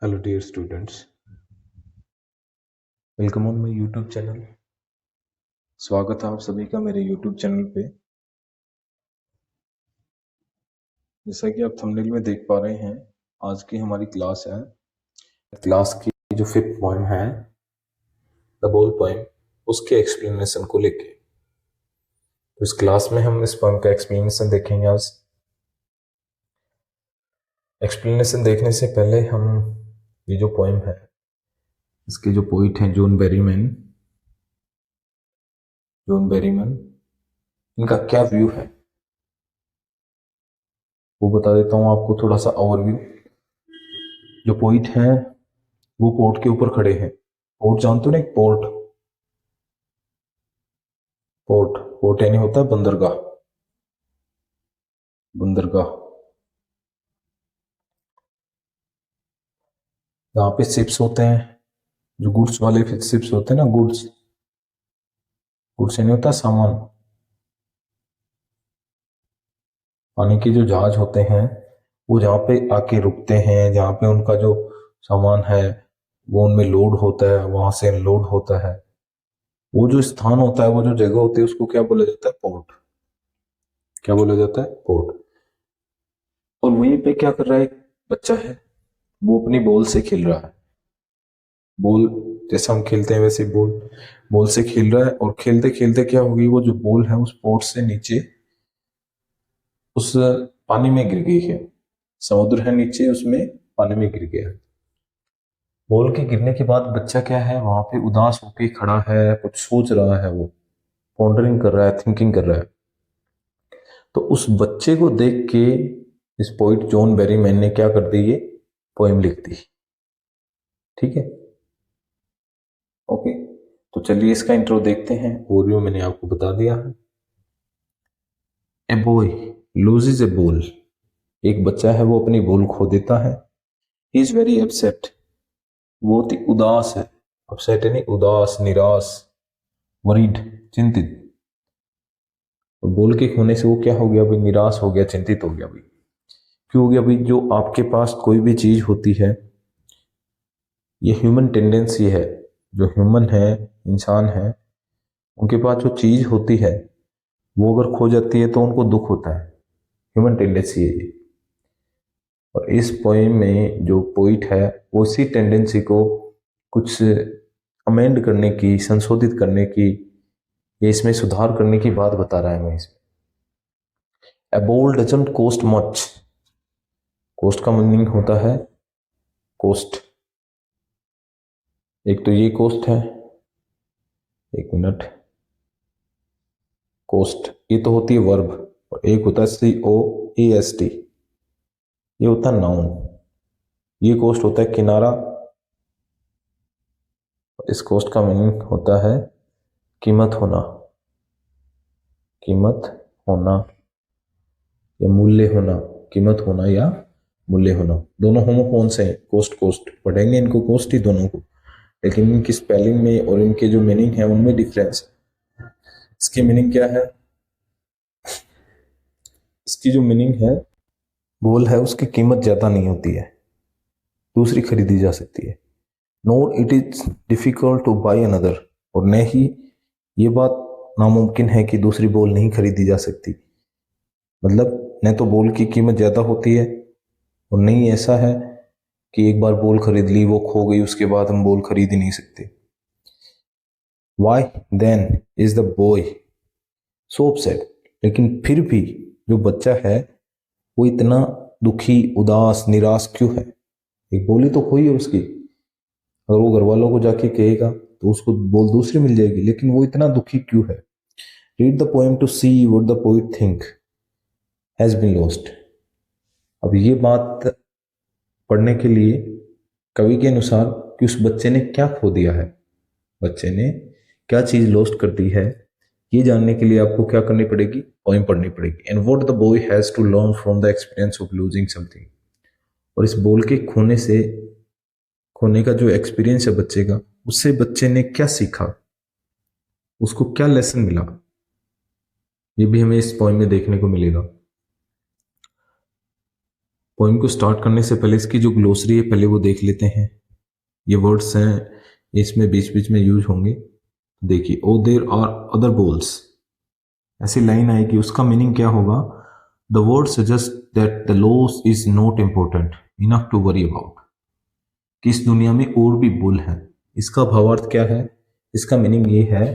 Hello dear students, welcome on my YouTube channel। स्वागत है आप सभी का मेरे YouTube चैनल पे। जैसा कि आप थंबनेल में देख पा रहे हैं, आज की हमारी क्लास है। क्लास की जो 5th पोएम है द बोल पोएम, उसके एक्सप्लेनेशन को लेके। तो इस क्लास में हम इस पोएम का एक्सप्लेनेशन देखेंगे। आज एक्सप्लेनेशन देखने से पहले हम ये जो पोएम है, इसके जो पोइट हैं जॉन बेरीमैन, इनका क्या व्यू है वो बता देता हूँ आपको। थोड़ा सा ओवरव्यू। जो पोइट हैं वो पोर्ट के ऊपर खड़े हैं। पोर्ट जानते हो ना, एक पोर्ट पोर्ट पोर्ट यानी होता है बंदरगाह। बंदरगाह जहाँ पे शिप्स होते हैं, जो गुड्स वाले शिप्स होते हैं ना, गुड्स गुड्स यानी होता है सामान। पानी के जो जहाज होते हैं वो जहाँ पे आके रुकते हैं, जहाँ पे उनका जो सामान है वो उनमें लोड होता है, वहां से अनलोड होता है। वो जो स्थान होता है, वो जो जगह होती है, उसको क्या बोला जाता है? पोर्ट। क्या बोला जाता है? पोर्ट। और वहीं पे क्या कर रहा है? एक बच्चा है, वो अपनी बॉल से खेल रहा है। बॉल जैसे हम खेलते हैं वैसे बॉल बॉल से खेल रहा है। और खेलते खेलते क्या होगी, वो जो बॉल है उस पोर्ट से नीचे उस पानी में गिर गई है। समुद्र है नीचे, उसमें पानी में गिर गया। बॉल के गिरने के बाद बच्चा क्या है, वहां पे उदास होके खड़ा है, कुछ सोच रहा है, वो पॉन्डरिंग कर रहा है, थिंकिंग कर रहा है। तो उस बच्चे को देख के इस पोइट जॉन बेरीमैन ने क्या कर दी, ये पोएम लिख दी। ठीक है, ओके। तो चलिए इसका इंट्रो देखते हैं। ओवरव्यू मैंने आपको बता दिया है। A boy loses A ball. एक बच्चा है, वो अपनी बॉल खो देता है। He is very upset. बहुत ही उदास है। अपसेट यानी उदास, निराश, वरीड, चिंतित। तो बॉल के खोने से वो क्या हो गया भाई? निराश हो गया, चिंतित हो गया भाई। क्यों हो गया भाई? जो आपके पास कोई भी चीज होती है, ये ह्यूमन टेंडेंसी है। जो ह्यूमन है, इंसान है, उनके पास जो चीज होती है वो अगर खो जाती है तो उनको दुख होता है। ह्यूमन टेंडेंसी है ये। और इस पोएम में जो पोइट है वो इसी टेंडेंसी को कुछ अमेंड करने की, संशोधित करने की, या इसमें सुधार करने की बात बता रहा है मैं इसमें। A ball doesn't cost much. Cost का मीनिंग होता है कोस्ट। एक तो ये कोस्ट है, एक मिनट, कोस्ट ये तो होती है वर्ब, और एक होता है COAST, ये होता है नाउन। ये कोस्ट होता है किनारा। इस कोस्ट का मीनिंग होता है कीमत होना। कीमत होना या मूल्य होना। कीमत होना या मूल्य होना, दोनों होमोफोन्स हैं। कोस्ट कोस्ट पढ़ेंगे इनको, कोस्ट ही दोनों को, लेकिन इनकी स्पेलिंग में और इनके जो मीनिंग है उनमें डिफरेंस है। इसकी मीनिंग क्या है? इसकी जो मीनिंग है, बोल है, उसकी कीमत ज्यादा नहीं होती है, दूसरी खरीदी जा सकती है। Nor it is difficult to buy another. और न ही ये बात नामुमकिन है कि दूसरी बॉल नहीं खरीदी जा सकती। मतलब न तो बॉल की कीमत ज्यादा होती है, और नहीं ऐसा है कि एक बार बॉल खरीद ली, वो खो गई, उसके बाद हम बॉल खरीद ही नहीं सकते। Why then is the boy so upset. लेकिन फिर भी जो बच्चा है वो इतना दुखी, उदास, निराश क्यों है? एक बोली तो खोई है उसकी। अगर वो घर वालों को जाके कहेगा तो उसको बोल दूसरी मिल जाएगी, लेकिन वो इतना दुखी क्यों है? Read the poem to see what the poet think has been lost. अब ये बात पढ़ने के लिए कवि के अनुसार कि उस बच्चे ने क्या खो दिया है, बच्चे ने क्या चीज लॉस्ट कर दी है, ये जानने के लिए आपको क्या करनी पड़ेगी? पोएम पढ़नी पड़ेगी। And what the boy has to learn from the experience of losing something. और इस बॉल के खोने का जो एक्सपीरियंस है बच्चे का, उससे बच्चे ने क्या सीखा, उसको क्या लेसन मिला, ये भी हमें इस पोएम में देखने को मिलेगा। पोइम को स्टार्ट करने से पहले इसकी जो ग्लोसरी है पहले वो देख लेते हैं। ये वर्ड्स हैं, इसमें बीच बीच में यूज होंगे। देखिए, O there are other balls, ऐसी लाइन आएगी, उसका मीनिंग क्या होगा? The word suggest that the loss is not important enough to worry about, कि इस दुनिया में और भी बुल हैं। इसका भावार्थ क्या है? इसका मीनिंग ये है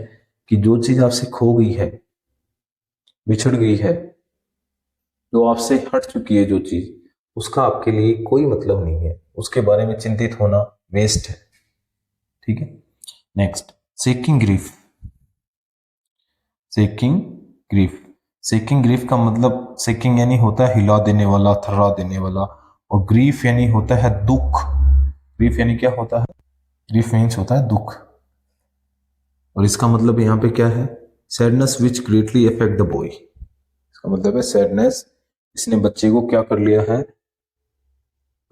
कि जो चीज आपसे खो गई है, बिछड़ गई है, जो आपसे हट चुकी है, जो चीज, उसका आपके लिए कोई मतलब नहीं है, उसके बारे में चिंतित होना वेस्ट है। ठीक है, नेक्स्ट, सेकिंग ग्रीफ। सेकिंग ग्रीफ, सेकिंग ग्रीफ का मतलब, सेकिंग यानी होता है हिला देने वाला, थर्रा देने वाला, और ग्रीफ यानी होता है दुख। ग्रीफ यानी क्या होता है? ग्रीफ मीन्स होता है दुख, और इसका मतलब यहाँ पे क्या है? Sadness which greatly affect the boy. इसका मतलब है सैडनेस, इसने बच्चे को क्या कर लिया है?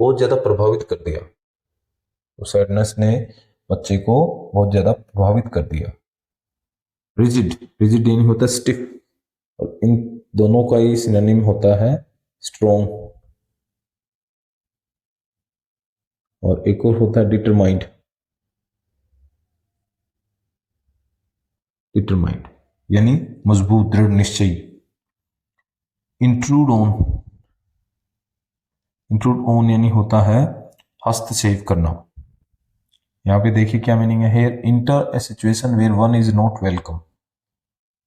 बहुत ज्यादा प्रभावित कर दिया। तो सैडनेस ने बच्चे को बहुत ज्यादा प्रभावित कर दिया। रिजिड, रिजिड यानी होता है स्टिफ, और इन दोनों का ही सिनोनिम होता है स्ट्रॉन्ग। और एक और होता है डिटरमाइंड। डिटरमाइंड यानी मजबूत, दृढ़ निश्चयी। इंट्रूड ऑन, इंट्रूड ऑन यानी होता है हस्तक्षेप करना। यहां पे देखिए क्या मीनिंग है? Here enter a situation where one is not welcome,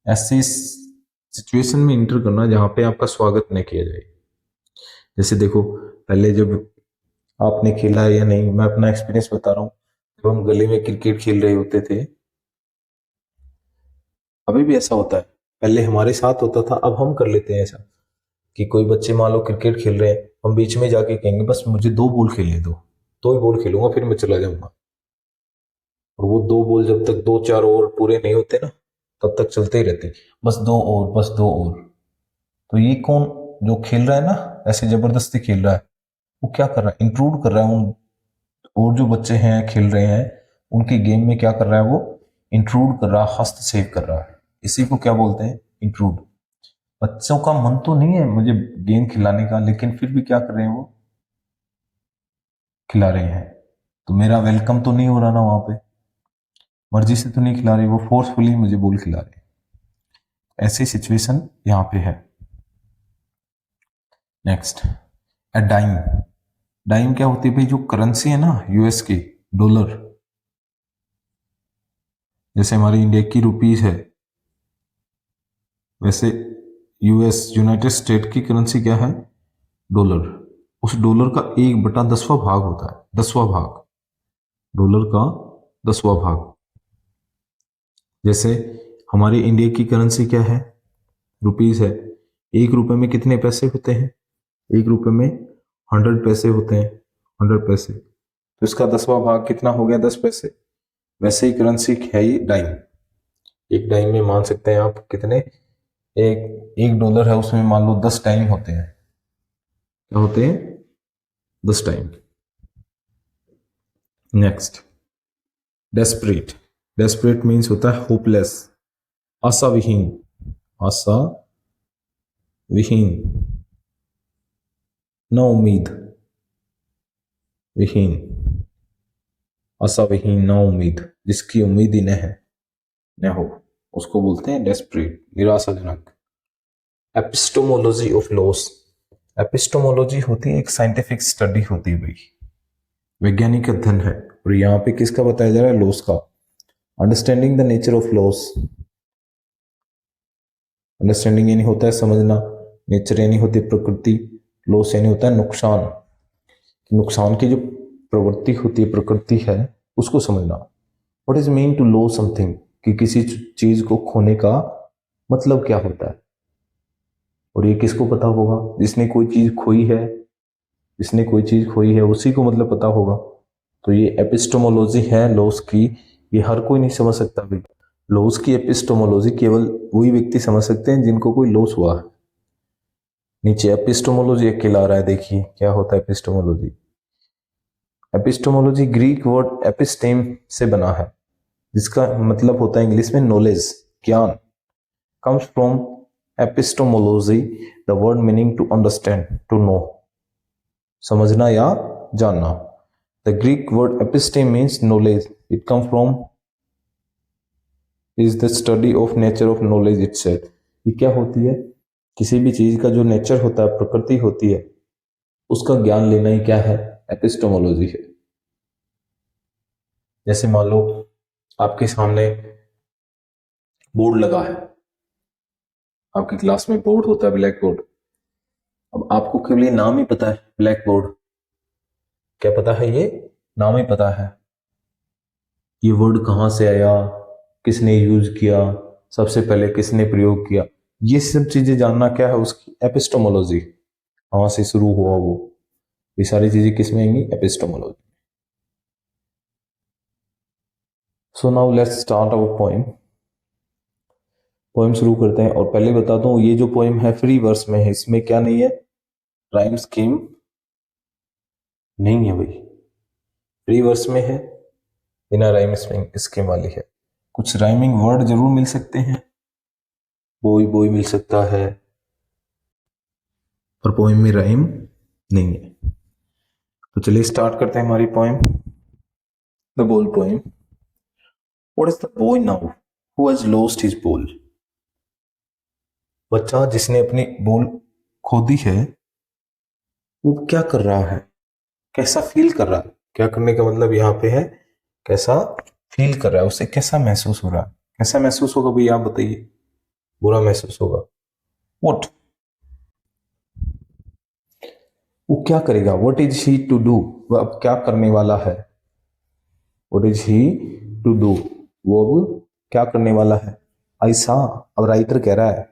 ऐसी सिचुएशन में इंटर करना जहां पे आपका स्वागत नहीं किया जाए। जैसे देखो, पहले जब आपने खेला है या नहीं, मैं अपना एक्सपीरियंस बता रहा हूँ। जब हम गली में क्रिकेट खेल रहे होते थे, अभी भी ऐसा होता है, पहले हमारे साथ होता था, अब हम कर लेते हैं ऐसा कि कोई बच्चे मान लो क्रिकेट खेल रहे हैं, हम बीच में जाके कहेंगे बस मुझे 2 बॉल खेलने दो, 2 ही बॉल खेलूंगा, फिर मैं चला जाऊंगा। और वो 2 बॉल जब तक 2-4 ओवर पूरे नहीं होते ना, तब तक चलते ही रहते, बस 2 ओवर, बस 2 ओवर। तो ये कौन जो खेल रहा है ना, ऐसे जबरदस्ती खेल रहा है, वो क्या कर रहा है? इंट्रूड कर रहा है उन, और जो बच्चे हैं खेल रहे हैं उनकी गेम में क्या कर रहा है? वो इंट्रूड कर रहा है, हस्तक्षेप कर रहा है। इसी को क्या बोलते हैं? इंट्रूड। बच्चों का मन तो नहीं है मुझे गेम खिलाने का, लेकिन फिर भी क्या कर रहे हैं? वो खिला रहे हैं। तो मेरा वेलकम तो नहीं हो रहा ना वहां पे, मर्जी से तो नहीं खिला रहे, वो फोर्सफुली मुझे बॉल खिला रहे हैं। ऐसी सिचुएशन यहां पे है। नेक्स्ट, अ डाइम। डाइम क्या होती है भाई? जो करेंसी है ना यूएस की, डॉलर, जैसे हमारी इंडिया की रुपीज है, वैसे यूएस, यूनाइटेड स्टेट की करेंसी क्या है? डॉलर। उस डॉलर का 1/10वां भाग होता है, 10वां भाग, डॉलर का 10वां भाग। जैसे हमारे इंडिया की करेंसी क्या है? रुपीज है। 1 रुपए में कितने पैसे होते हैं? 1 रुपए में 100 पैसे होते हैं, 100 पैसे। तो इसका 10वां भाग कितना हो गया? 10 पैसे। वैसे ही करेंसी है ये डाइम। एक डाइम में मान सकते हैं आप कितने, एक डॉलर है, उसमें मान लो 10 डाइम होते हैं। क्या होते हैं? 10 dime. Next, desperate. Desperate means होता है होपलेस, आशा विहीन, आशा विहीन, न उम्मीद, विहीन, आशा विहीन, न उम्मीद, जिसकी उम्मीद ही न है, न हो, उसको बोलते हैं डेस्परेट, निराशाजनक। Epistemology of loss. एपिस्टोमोलॉजी होती है एक साइंटिफिक स्टडी होती है भाई, वैज्ञानिक अध्ययन है। और यहाँ पे किसका बताया जा रहा है? लॉस का। Understanding the nature of loss. Understanding यानी होता है समझना, नेचर यानी होती है प्रकृति, लॉस यानी होता है नुकसान। नुकसान की जो प्रवृत्ति होती है, प्रकृति है, उसको समझना। What is mean to loss something, कि किसी चीज को खोने का मतलब क्या होता है। और ये किसको पता होगा? जिसने कोई चीज खोई है, जिसने कोई चीज खोई है उसी को मतलब पता होगा। तो ये एपिस्टोमोलॉजी है लॉस की, ये हर कोई नहीं समझ सकता भाई। लॉस की एपिस्टोमोलॉजी केवल वही व्यक्ति समझ सकते हैं जिनको कोई लॉस हुआ है। नीचे एपिस्टोमोलॉजी अकेला आ रहा है, देखिए क्या होता है एपिस्टोमोलॉजी। एपिस्टोमोलॉजी ग्रीक वर्ड एपिस्टेम से बना है, जिसका मतलब होता है इंग्लिश में नॉलेज, ज्ञान। Comes from epistemology, the word meaning to understand, to know. समझना या जानना। The Greek word episteme means knowledge, it come from is the study of nature of knowledge itself. ये क्या होती है? किसी भी चीज का जो नेचर होता है, प्रकृति होती है, उसका ज्ञान लेना ही क्या है? एपिस्टेमोलॉजी है। जैसे मान लो आपके सामने बोर्ड लगा है, आपकी क्लास में बोर्ड होता है, ब्लैक बोर्ड। अब आपको केवल ये नाम ही पता है, ब्लैक बोर्ड। क्या पता है? ये नाम ही पता है। ये वर्ड कहां से आया, किसने यूज किया, सबसे पहले किसने प्रयोग किया, ये सब चीजें जानना क्या है? उसकी एपिस्टेमोलॉजी। कहां से शुरू हुआ वो, ये सारी चीजें किस में आएंगी? Epistemology. So now let's start our poem. Poem शुरू करते हैं। और पहले बता दूं, ये जो पोएम है फ्री वर्स में है, इसमें क्या नहीं है? राइम स्कीम नहीं है भाई। फ्री वर्स में है, बिना राइम स्कीम वाली है। कुछ राइमिंग वर्ड जरूर मिल सकते हैं, बोई बोई मिल सकता है, पर पोएम में राइम नहीं है। तो चलिए स्टार्ट करते हैं हमारी पोएम। द बोल poem. What is the boy now who has lost his ball? बच्चा जिसने अपनी बॉल खो दी है, वो क्या कर रहा है? कैसा फील कर रहा है? क्या करने का मतलब यहां पे है कैसा फील कर रहा है, उसे कैसा महसूस हो रहा है। कैसा महसूस होगा भाई, आप बताइए? बुरा महसूस होगा। व्हाट, वो क्या करेगा? What is he to do, वो अब क्या करने वाला है? What is he to do, वो अब क्या करने वाला है? ऐसा, अब राइटर कह रहा है,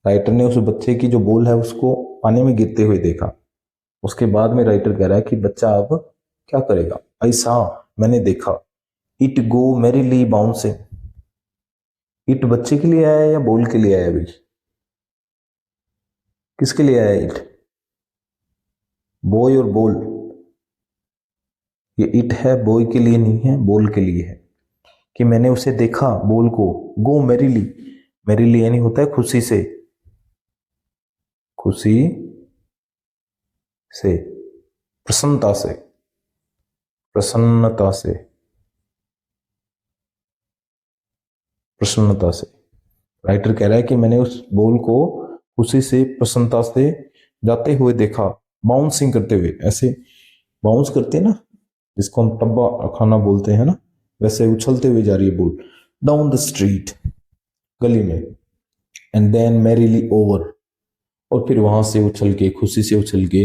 राइटर ने उस बच्चे की जो बॉल है उसको पानी में गिरते हुए देखा। उसके बाद में राइटर कह रहा है कि बच्चा अब क्या करेगा? ऐसा मैंने देखा, it go merrily bouncing. It बच्चे के लिए आया या बॉल के लिए आया भाई? किसके लिए आया इट? बॉय और बॉल, ये इट है, बॉय के लिए नहीं है, बॉल के लिए है। कि मैंने उसे देखा, बॉल को, गो मैरीली। मैरीली यानी होता है खुशी से, खुशी से, प्रसन्नता से, प्रसन्नता से, प्रसन्नता से। राइटर कह रहा है कि मैंने उस बॉल को खुशी से, प्रसन्नता से जाते हुए देखा, बाउंसिंग करते हुए। ऐसे बाउंस करते हैं ना, जिसको हम टब्बा खाना बोलते हैं ना, वैसे उछलते हुए जा रही है बॉल डाउन द स्ट्रीट, गली में। एंड देन मैरीली ओवर, और फिर वहां से उछल के, खुशी से उछल के,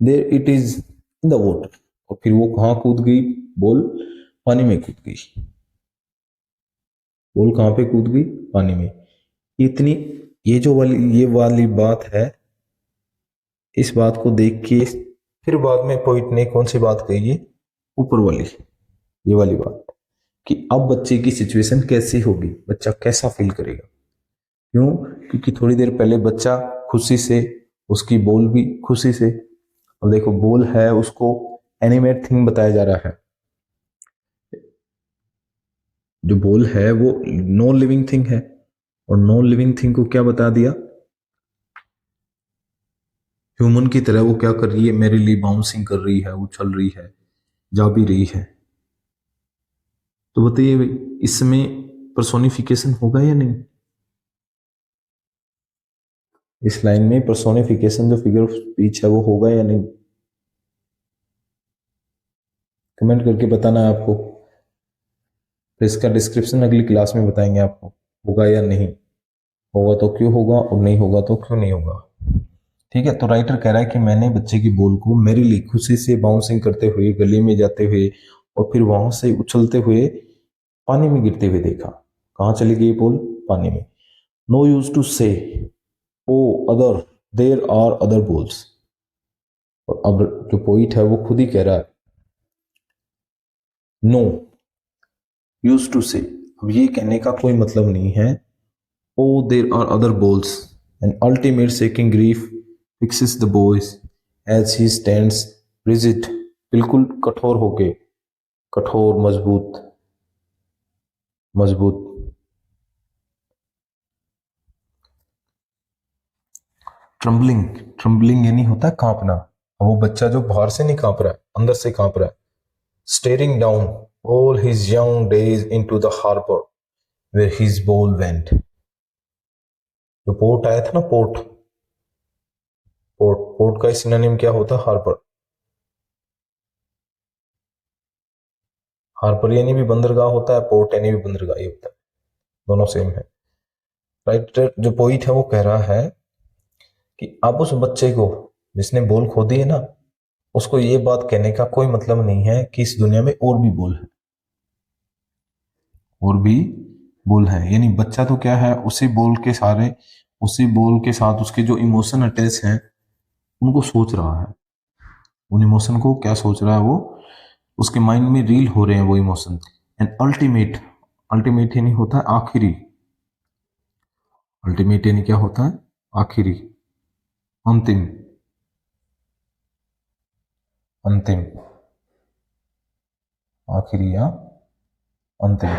there it is in the water, और फिर वो कहां कूद गई? बॉल पानी में कूद गई। बॉल कहां पे कूद गई? पानी में। इतनी, ये वाली बात है। इस बात को देख के फिर बाद में पोइट ने कौन सी बात कही है? ऊपर वाली, ये वाली बात, कि अब बच्चे की सिचुएशन कैसी होगी, बच्चा कैसा फील करेगा। क्यों? क्योंकि थोड़ी देर पहले बच्चा खुशी से, उसकी बॉल भी खुशी से। अब देखो, बॉल है, उसको एनिमेट थिंग बताया जा रहा है। जो बॉल है वो नॉन लिविंग थिंग है, और नॉन लिविंग थिंग को क्या बता दिया? ह्यूमन की तरह वो क्या कर रही है? मेरे लिए बाउंसिंग कर रही है, उछल रही है, जा भी रही है। तो बताइए भाई, इसमें पर्सोनिफिकेशन होगा या नहीं? इस लाइन में पर्सोनिफिकेशन, जो फिगर ऑफ स्पीच है, वो होगा या नहीं? कमेंट करके बताना है आपको। फिर इसका डिस्क्रिप्शन अगली क्लास में बताएंगे आपको, होगा या नहीं। होगा तो क्यों होगा, और नहीं होगा तो क्यों नहीं होगा। ठीक है। तो राइटर कह रहा है कि मैंने बच्चे की बॉल को मेरे लिए खुशी से बाउंसिंग करते हुए, गली में जाते हुए, और फिर वहां से उछलते हुए पानी में गिरते हुए देखा। कहाँ चली गई बॉल? पानी में। No use to say o other, there are other balls. और अब जो पोइट है वो खुद ही कह रहा है, नो यूज टू से, अब ये कहने का कोई मतलब नहीं है, o there are other balls, and ultimate seeking grief fixes the boys as he stands rigid, बिल्कुल कठोर होके, कठोर, मजबूत, मजबूत। ट्रम्बलिंग, ट्रम्बलिंग यानी होता है कांपना। वो बच्चा जो बाहर से नहीं कांप रहा है, अंदर से कांप रहा है। Staring down all his young days into the harbour where his ball went. जो पोर्ट आया था ना, पोर्ट, पोर्ट पोर्ट का सिनोनिम क्या होता है? हार्बर। हार्बर यानी भी बंदरगाह होता है, पोर्ट यानी भी बंदरगाह ही होता है, दोनों सेम है। राइटर जो पोइट है वो कह रहा है कि अब उस बच्चे को जिसने बॉल खो दी है ना, उसको ये बात कहने का कोई मतलब नहीं है कि इस दुनिया में और भी बॉल है, और भी बॉल है। यानी बच्चा तो क्या है, उसी बॉल के साथ उसके जो इमोशन अटैच हैं उनको सोच रहा है। उन इमोशन को क्या सोच रहा है वो, उसके माइंड में रील हो रहे हैं वो इमोशन। एंड अल्टीमेट, अल्टीमेट यानी होता है आखिरी, अल्टीमेट यानी क्या होता है? आखिरी, अंतिम, अंतिम, आखिरी या अंतिम।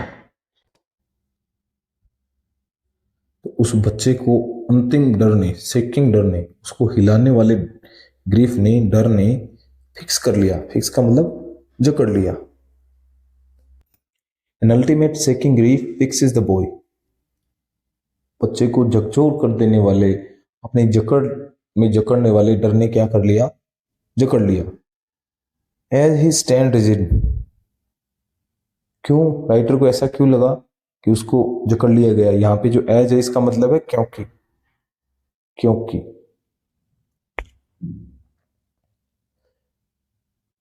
तो उस बच्चे को अंतिम डर ने, शेकिंग डर ने, उसको हिलाने वाले ग्रीफ ने, डर ने फिक्स कर लिया। फिक्स का मतलब जकड़ लिया। An ultimate shaking grief fixes the boy. बच्चे को झकझोर कर देने वाले, अपनी जकड़ में जकड़ने वाले डर ने क्या कर लिया? जकड़ लिया। एज ही स्टैंड रिजिड, क्यों राइटर को ऐसा क्यों लगा कि उसको जकड़ लिया गया? यहां पे जो एज है इसका मतलब है क्योंकि, क्योंकि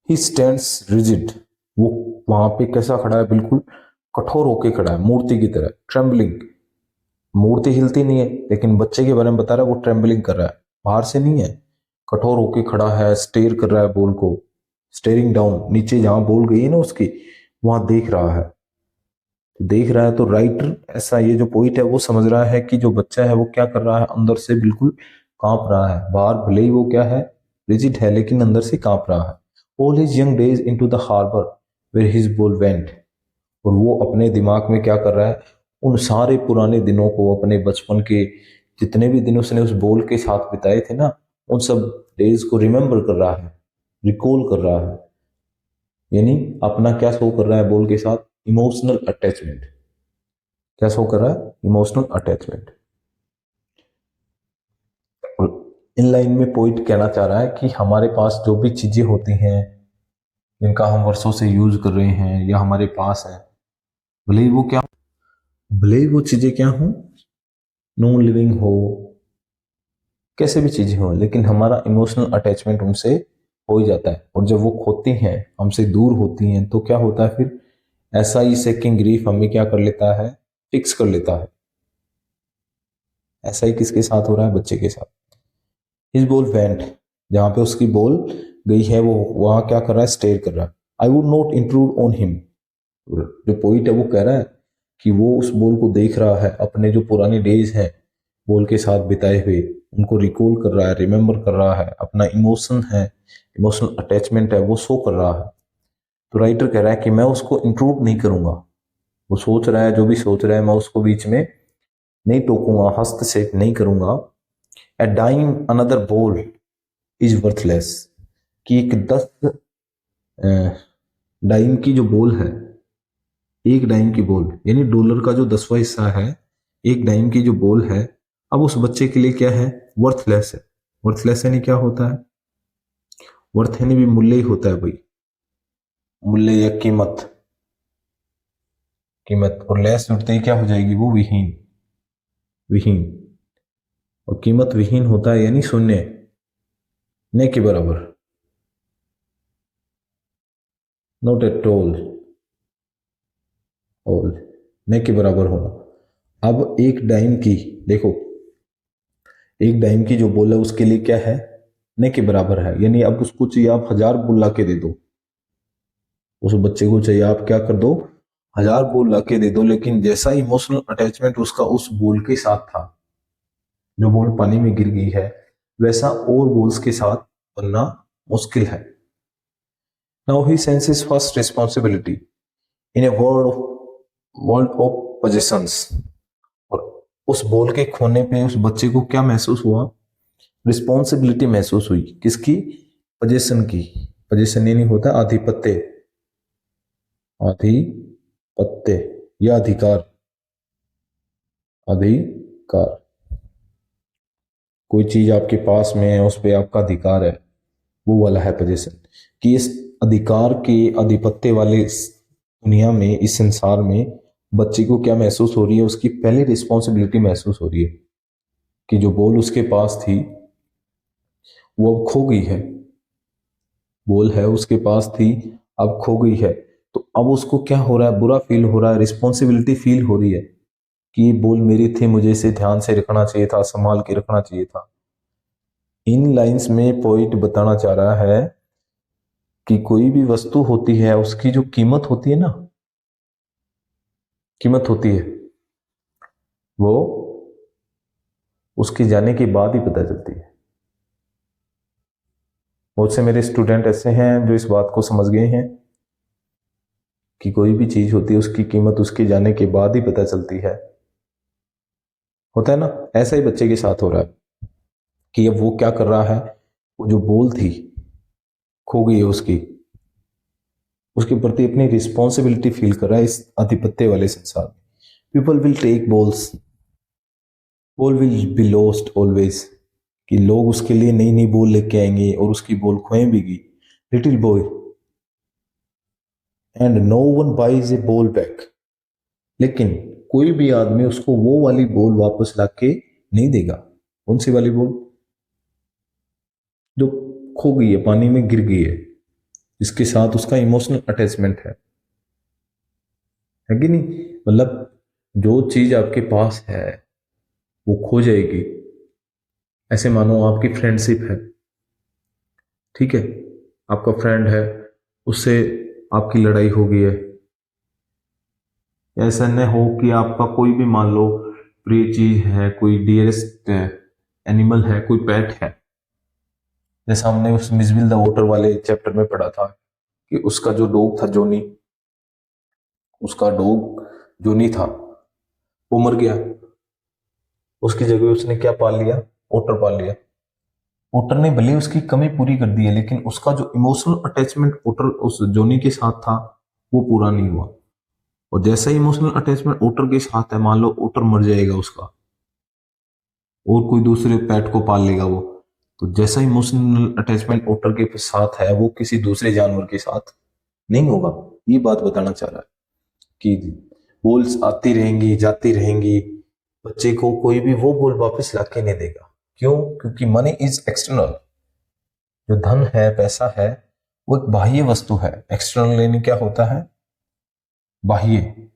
ही स्टैंड्स रिजिड, वो वहां पे कैसा खड़ा है? बिल्कुल कठोर होके खड़ा है, मूर्ति की तरह। ट्रेम्बलिंग, मूर्ति हिलती नहीं है, लेकिन बच्चे के बारे में बता रहा है वो ट्रेम्बलिंग कर रहा है, बाहर से नहीं है, कठोर होके खड़ा है, स्टेयर कर रहा है बॉल को। स्टेयरिंग डाउन, नीचे जहां बॉल गई है ना उसकी, वहां देख रहा है। देख रहा है तो राइटर, ऐसा ये जो पोइट है वो समझ रहा है कि जो बच्चा है वो क्या कर रहा है? अंदर से बिल्कुल कांप रहा है। बाहर भले ही वो क्या है? रिजिड है, लेकिन अंदर से कांप रहा है। All his young days into the harbour where his ball went. और वो अपने दिमाग में क्या कर रहा है? उन सारे पुराने दिनों को, अपने बचपन के जितने भी दिन उसने उस बॉल के साथ बिताए थे ना, उन सब डेज को रिमेंबर कर रहा है, रिकॉल कर रहा है। यानी अपना क्या शो कर रहा है बॉल के साथ? Emotional attachment. क्या शो कर रहा है? Emotional attachment. इन लाइन में पोइट कहना चाह रहा है कि हमारे पास जो भी चीजें होती हैं जिनका हम वर्षों से यूज कर रहे हैं या हमारे पास है, भले ही वो क्या, भले ही वो चीजें क्या हो, नॉन लिविंग हो, कैसे भी चीजें हो, लेकिन हमारा इमोशनल अटैचमेंट उनसे हो ही जाता है। और जब वो खोती हैं, हमसे दूर होती हैं, तो क्या होता है फिर? ऐसा ही सेकिंग ग्रीफ हमें क्या कर लेता है? फिक्स कर लेता है। ऐसा ही किसके साथ हो रहा है? बच्चे के साथ। हिज बॉल वेंट, जहां पे उसकी बॉल गई है वो वहां क्या कर रहा है? स्टेयर कर रहा है। I would not intrude on him. जो पोइट है वो कह रहा है कि वो उस बॉल को देख रहा है, अपने जो पुराने डेज हैं बॉल के साथ बिताए हुए, उनको रिकॉल कर रहा है, रिमेंबर कर रहा है। अपना इमोशन है, इमोशनल अटैचमेंट है, वो शो कर रहा है। तो राइटर कह रहा है कि मैं उसको इंट्रूड नहीं करूंगा। वो सोच रहा है, जो भी सोच रहा है, मैं उसको बीच में नहीं टोकूंगा, हस्तक्षेप नहीं करूंगा। A dime another ball is worthless, कि एक 10 डाइम की जो बॉल है, एक डाइम की बॉल यानी डॉलर का जो 10वां हिस्सा है, एक डाइम की जो बॉल है, अब उस बच्चे के लिए क्या है? वर्थलेस है। वर्थलेस यानी क्या होता है? वर्थ यानी भी मूल्य ही होता है भाई, मूल्य या कीमत, कीमत। और लेस जुड़ते ही क्या हो जाएगी? वो विहीन, विहीन। और कीमत विहीन होता है यानी शून्य, न के बराबर, नॉट एट ऑल, ऑल, न के बराबर होना। अब एक डाइम की, देखो, एक डाइम की जो बॉल है उसके लिए क्या है? न के बराबर है। यानी अब उसको चाहिए आप 1000 बॉल ला के दे दो, उस बच्चे को चाहिए आप क्या कर दो? 1000 बॉल ला के दे दो, लेकिन जैसा इमोशनल अटैचमेंट उसका उस बॉल के साथ था, जो बॉल पानी में गिर गई है, वैसा और बॉल्स के साथ बनना मुश्किल है। Now he senses first responsibility in a world of possessions. और उस बॉल के खोने पे उस बच्चे को क्या महसूस हुआ? रिस्पॉन्सिबिलिटी महसूस हुई। किसकी? पोजीशन की, पोजीशन ये नहीं होता, आधिपत्य, आधिपत्य या अधिकार, अधिकार, कोई चीज आपके पास में है उस पर आपका अधिकार है, वो वाला है पोजीशन। कि इस अधिकार के आधिपत्य वाले इस दुनिया में, इस संसार में बच्चे को क्या महसूस हो रही है, उसकी पहले रिस्पॉन्सिबिलिटी महसूस हो रही है कि जो बॉल उसके पास थी वो अब खो गई है, बॉल है उसके पास थी अब खो गई है। तो अब उसको क्या हो रहा है, बुरा फील हो रहा है, रिस्पॉन्सिबिलिटी फील हो रही है कि ये बॉल मेरी थी, मुझे इसे ध्यान से रखना चाहिए था, संभाल के रखना चाहिए था। इन लाइंस में पोइट बताना चाह रहा है कि कोई भी वस्तु होती है उसकी जो कीमत होती है ना, कीमत होती है वो उसके जाने के बाद ही पता चलती है। बहुत से मेरे स्टूडेंट ऐसे हैं जो इस बात को समझ गए हैं कि कोई भी चीज होती है उसकी कीमत उसके जाने के बाद ही पता चलती है। होता है ना, ऐसा ही बच्चे के साथ हो रहा है कि अब वो क्या कर रहा है, वो जो बॉल थी खो गई है उसकी, उसके प्रति अपनी रिस्पॉन्सिबिलिटी फील कर रहा है इस आधिपत्य वाले संसार में। People will take balls, ball will be lost always, कि लोग उसके लिए नई नई बॉल लेके आएंगे और उसकी बॉल खोएंगी। Little boy and no one buys a ball back, लेकिन कोई भी आदमी उसको वो वाली बॉल वापस लाके नहीं देगा। कौन सी वाली बॉल, जो खो गई है, पानी में गिर गई है, जिसके साथ उसका इमोशनल अटैचमेंट है कि नहीं। मतलब जो चीज आपके पास है वो खो जाएगी। ऐसे मानो आपकी फ्रेंडशिप है, ठीक है, आपका फ्रेंड है, उससे आपकी लड़ाई हो गई है। ऐसा न हो कि आपका कोई भी मान लो प्रिय चीज है, कोई डियरेस्ट एनिमल है, कोई पेट है, जैसे हमने उस मिजविल द वॉटर वाले चैप्टर में पढ़ा था कि उसका जो डॉग था जोनी, उसका डॉग जोनी था, वो मर गया, उसकी जगह उसने क्या पाल लिया, ओटर पाल लिया। ओटर ने भले उसकी कमी पूरी कर दी है, लेकिन उसका जो इमोशनल अटैचमेंट ओटर उस जोनी के साथ था वो पूरा नहीं हुआ। और जैसा ही इमोशनल अटैचमेंट ओटर के साथ है, मान लो ओटर मर जाएगा उसका और कोई दूसरे पेट को पाल लेगा वो, तो जैसा इमोशनल अटैचमेंट ओटर के साथ है वो किसी दूसरे जानवर के साथ नहीं होगा। ये बात बताना चाह रहा है कि बोल्स आती रहेंगी जाती रहेंगी, बच्चे को कोई भी वो बोल वापस लाके नहीं देगा। क्यों? क्योंकि मनी इज एक्सटर्नल, जो धन है, पैसा है, वो एक बाह्य वस्तु है। एक्सटर्नल यानी क्या होता है, बाह्य,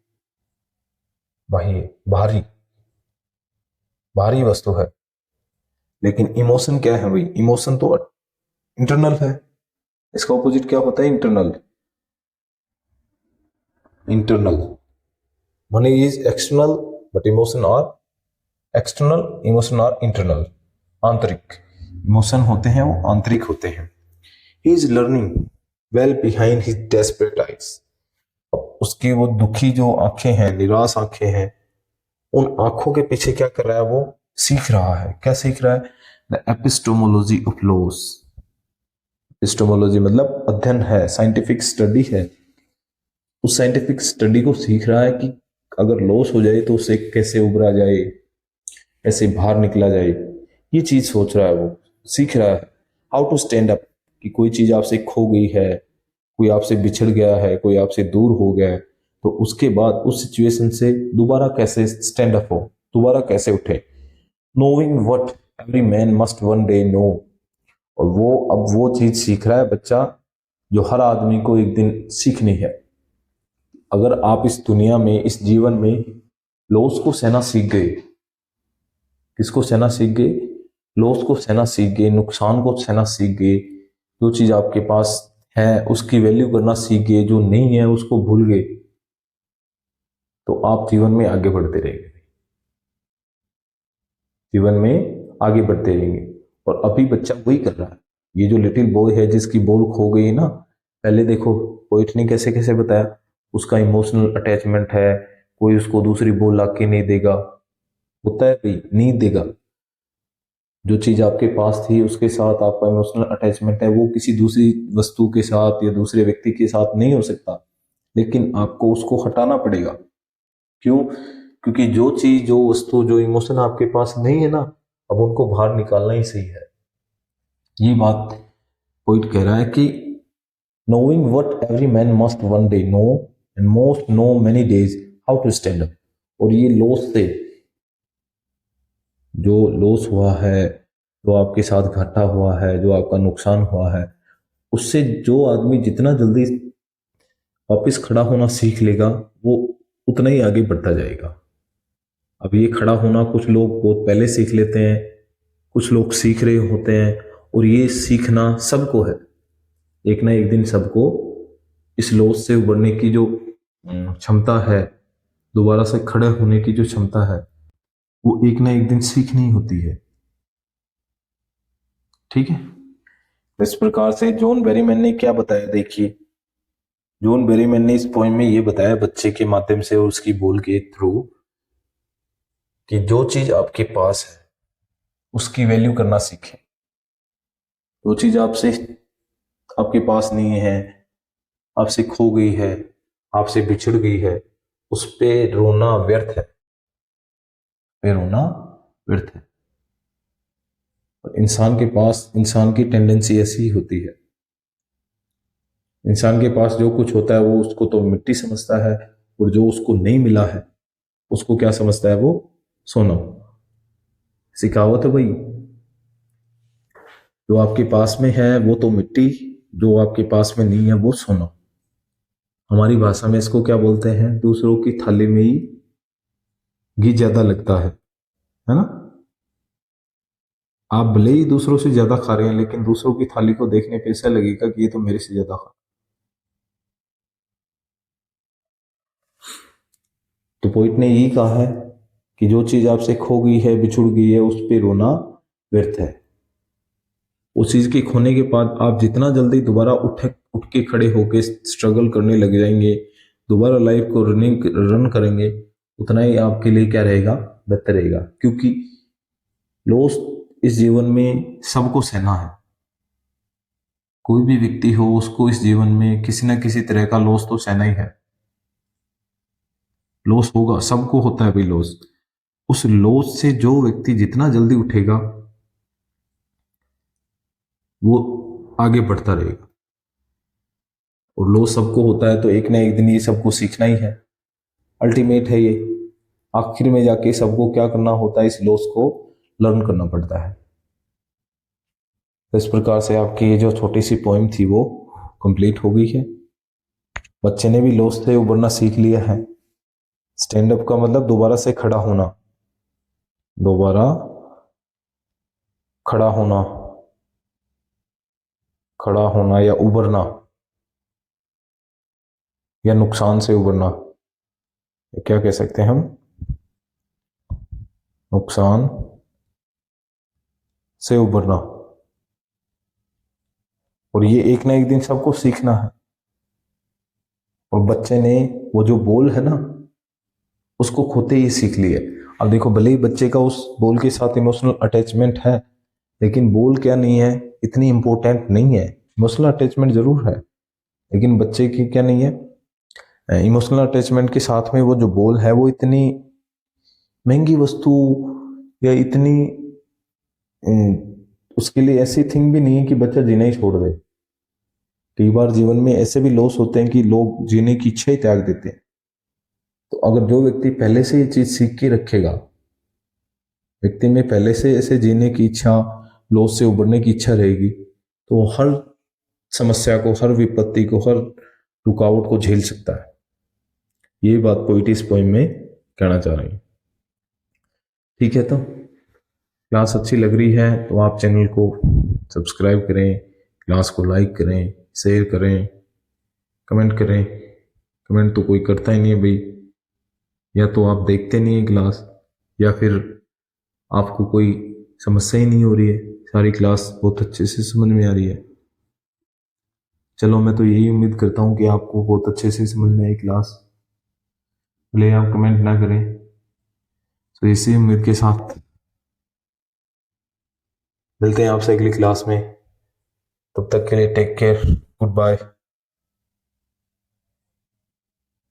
बाह्य, बाहरी, बाहरी वस्तु है। लेकिन इमोशन क्या है भाई, इमोशन तो इंटरनल है। इसका ऑपोजिट क्या होता है, internal, internal. Money is external but emotion are external, emotion are internal, आंतरिक। इमोशन होते हैं वो आंतरिक होते हैं। He is learning well behind his desperate eyes, उसकी वो दुखी जो आंखें हैं, निराश आंखें हैं, उन आंखों के पीछे क्या कर रहा है, वो सीख रहा है। क्या सीख रहा है, the epistemology of loss. Epistemology मतलब अध्ययन है, साइंटिफिक स्टडी है। उस साइंटिफिक स्टडी को सीख रहा है कि अगर लॉस हो जाए तो उससे कैसे उबरा जाए, कैसे बाहर निकला जाए। ये चीज सोच रहा है, वो सीख रहा है हाउ टू स्टैंड अप, कि कोई चीज आपसे खो गई है, कोई आपसे बिछड़ गया है, कोई आपसे दूर हो गया है, तो उसके बाद उस सिचुएशन से दोबारा कैसे स्टैंड अप हो, दोबारा कैसे उठे। Knowing what every man must one day know, और वो अब वो चीज सीख रहा है बच्चा जो हर आदमी को एक दिन सीखनी है। अगर आप इस दुनिया में, इस जीवन में लॉस को सहना सीख गए, किसको सहना सीख गए, लॉस को सहना सीख गए, नुकसान को सहना सीख गए, जो चीज आपके पास है उसकी वैल्यू करना सीख गए, जो नहीं है उसको भूल गए, तो आप जीवन में आगे बढ़ते रहेंगे, जीवन में आगे बढ़ते रहेंगे। और अभी बच्चा वही कर रहा है। ये जो लिटिल बॉय है जिसकी बॉल खो गई ना, पहले देखो पोइट ने कैसे कैसे बताया, उसका इमोशनल अटैचमेंट है, कोई उसको दूसरी बॉल ला के नहीं देगा, होता है भाई, नहीं देगा। जो चीज आपके पास थी उसके साथ आपका इमोशनल अटैचमेंट है वो किसी दूसरी वस्तु के साथ या दूसरे व्यक्ति के साथ नहीं हो सकता, लेकिन आपको उसको हटाना पड़ेगा। क्यों? क्योंकि जो चीज, जो वस्तु, जो इमोशन आपके पास नहीं है ना, अब उनको बाहर निकालना ही सही है। ये बात पोइट कह रहा है कि knowing what every man must one day know and most know many days how to stand up। और ये लॉस से, जो लॉस हुआ है, जो आपके साथ घटा हुआ है, जो आपका नुकसान हुआ है, उससे जो आदमी जितना जल्दी वापस खड़ा होना सीख लेगा वो उतना ही आगे बढ़ता जाएगा। अब ये खड़ा होना कुछ लोग बहुत पहले सीख लेते हैं, कुछ लोग सीख रहे होते हैं, और ये सीखना सबको है। एक ना एक दिन सबको इस लॉस से उबरने की जो क्षमता है, दोबारा से खड़े होने की जो क्षमता है, वो एक ना एक दिन सीखनी होती है। ठीक है। इस प्रकार से जॉन बेरीमैन ने क्या बताया, देखिए जॉन बेरीमैन ने इस पोएम में ये बताया बच्चे के माध्यम से और उसकी बोल के थ्रू कि जो चीज आपके पास है उसकी वैल्यू करना सीखें। जो चीज आपसे, आपके पास नहीं है, आपसे खो गई है, आपसे बिछड़ गई है, उस पे रोना व्यर्थ है, पे रोना व्यर्थ है। और इंसान के पास, इंसान की टेंडेंसी ऐसी ही होती है, इंसान के पास जो कुछ होता है वो उसको तो मिट्टी समझता है, और जो उसको नहीं मिला है उसको क्या समझता है, वो सोना। सिखावत है भाई, जो आपके पास में है वो तो मिट्टी, जो आपके पास में नहीं है वो सोना। हमारी भाषा में इसको क्या बोलते हैं, दूसरों की थाली में ही घी ज्यादा लगता है ना। आप भले ही दूसरों से ज्यादा खा रहे हैं, लेकिन दूसरों की थाली को देखने पे ऐसा लगेगा कि ये तो मेरे से ज्यादा खा। तो पोइट ने यही कहा है कि जो चीज आपसे खो गई है, बिछुड़ गई है, उस पर रोना व्यर्थ है। उस चीज के खोने के बाद आप जितना जल्दी दोबारा उठ के खड़े होके स्ट्रगल करने लग जाएंगे, दोबारा लाइफ को रन करेंगे, उतना ही आपके लिए क्या रहेगा, बेहतर रहेगा। क्योंकि लॉस इस जीवन में सबको सहना है। कोई भी व्यक्ति हो, उसको इस जीवन में किसी ना किसी तरह का लॉस तो सहना ही है। लॉस होगा, सबको होता है भाई लॉस। उस लॉस से जो व्यक्ति जितना जल्दी उठेगा वो आगे बढ़ता रहेगा। और लॉस सबको होता है, तो एक ना एक दिन ये सबको सीखना ही है। अल्टीमेट है ये, आखिर में जाके सबको क्या करना होता है, इस लॉस को लर्न करना पड़ता है। तो इस प्रकार से आपकी ये जो छोटी सी पोइम थी वो कंप्लीट हो गई है। बच्चे ने भी लॉस से उबरना सीख लिया है। स्टैंड अप का मतलब दोबारा से खड़ा होना, दोबारा खड़ा होना, खड़ा होना या उबरना, या नुकसान से उबरना, क्या कह सकते हैं हम, नुकसान से उबरना। और ये एक ना एक दिन सबको सीखना है। और बच्चे ने वो जो बोल है ना, उसको खोते ही सीख लिया। अब देखो, भले ही बच्चे का उस बोल के साथ इमोशनल अटैचमेंट है, लेकिन बोल क्या नहीं है, इतनी इंपॉर्टेंट नहीं है। इमोशनल अटैचमेंट जरूर है, लेकिन बच्चे की क्या नहीं है, इमोशनल अटैचमेंट के साथ में वो जो बोल है वो इतनी महंगी वस्तु या इतनी उसके लिए ऐसी थिंग भी नहीं है कि बच्चा जीना ही छोड़ दे। कई बार जीवन में ऐसे भी लॉस होते हैं कि लोग जीने की इच्छा ही त्याग देते हैं। तो अगर जो व्यक्ति पहले से ये चीज सीख के रखेगा, व्यक्ति में पहले से ऐसे जीने की इच्छा, लॉस से उबरने की इच्छा रहेगी, तो हर समस्या को, हर विपत्ति को, हर रुकावट को झेल सकता है। ये बात पोइट इस पोएम में कहना चाह रही है। ठीक है, तो क्लास अच्छी लग रही है तो आप चैनल को सब्सक्राइब करें, क्लास को लाइक करें, शेयर करें, कमेंट करें। कमेंट तो कोई करता ही नहीं है भाई, या तो आप देखते नहीं है क्लास, या फिर आपको कोई समस्या ही नहीं हो रही है, सारी क्लास बहुत अच्छे से समझ में आ रही है। चलो, मैं तो यही उम्मीद करता हूँ कि आपको बहुत अच्छे से समझ में आई क्लास, भले आप कमेंट ना करें। तो इसी उम्मीद के साथ मिलते हैं आपसे अगली क्लास में। तब तक के लिए टेक केयर, गुड बाय।